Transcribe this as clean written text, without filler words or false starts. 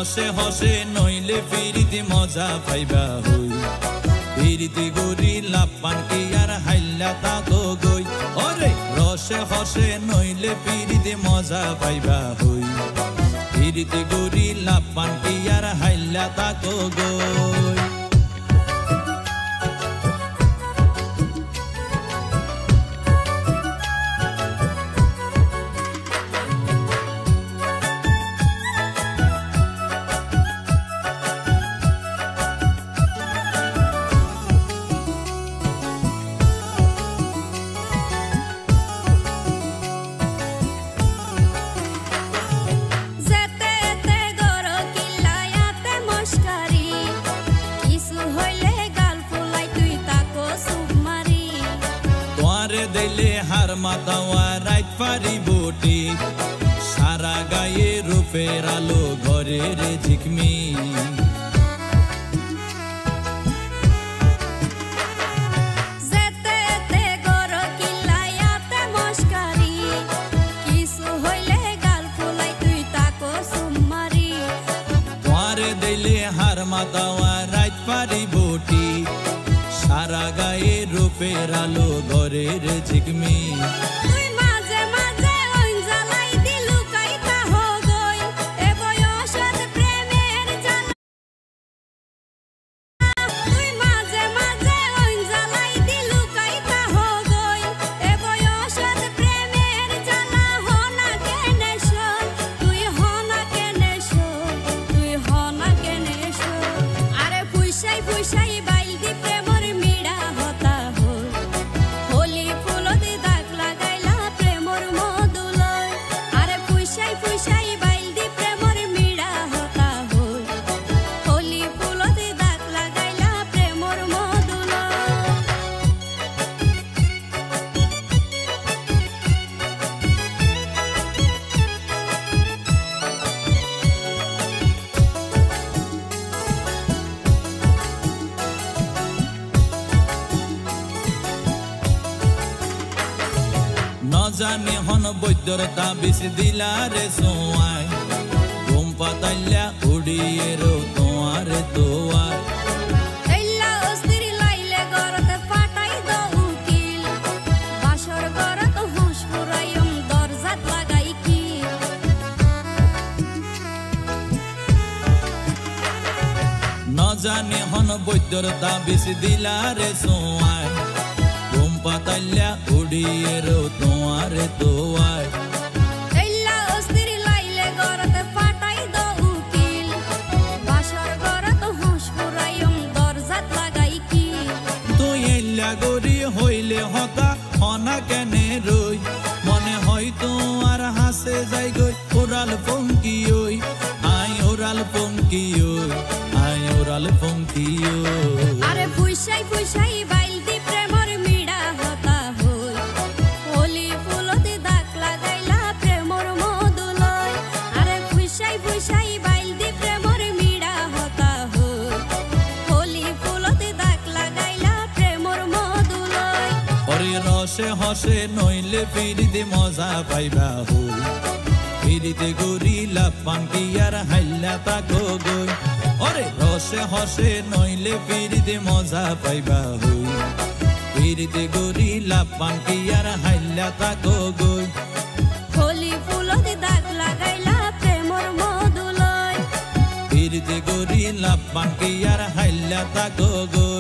রসে হসে নইলে ফিরিতে মজা পাইবা হই ফিরিতে গরি লাপান কি আর হাইলা তাকো গই ওরে রসে হসে নইলে ফিরিতে মজা পাইবা হই ফিরিতে গরি লাপান কি আর হাইলা তাকো গই দিলে হার মাতাওয়া রাইত পারি বটি সারা গায়ে রূপের আলো ঘরের ঝিকমি দিলে হার মাতাওয়া রাইত পারি বটি সারা গায়ে রূপের আলো ঘরের ঝিকমি জানে হন বৈদ্যর তাবিজ দিলারে সোয়াই ঘুম পাতাইলা উড়িয়ে রো তোমার দোয়ার জানে হন বৈদ্যর তাবিজ দিলারে সোয়াই ঘুম পাতাইলা উড়িয়ে রো তোমার দোয়ার গরি হইলে হতা হনা কেনে রই মনে হয় তোমার হাসে যাই গই ওরাল পঙ্কি ওই আই ওরাল পঙ্কি ওই আই ওরাল পঙ্কি ওই আরে ফুইসাই ফুইসাই বাইল দি প্রেমর মিড়া হতা হই হোলি ফুলতে দাগ লাগাইলা প্রেমর মধুলয় আরে ফুইসাই ফুইসাই বাইল দি প্রেমর মিড়া হতা হই হোলি ফুলতে দাগ লাগাইলা প্রেমর মধুলয় ওরে রসে হসে নইলে ফিরিতে মজা পাইবা হই ফিরিতে গরি লাপান কি আর হাইলা তাকো গই ওরে রসে হসে নইলে ফিরিতে মজা পাইবা হই ফিরিতে গরি লাপান কি আর হাইলা তাকো গই হোলি ফুলতে দাগ লাগাইলা প্রেমর মধুলয় ফিরিতে গরি লাপান কি আর হাইলা তাকো গই।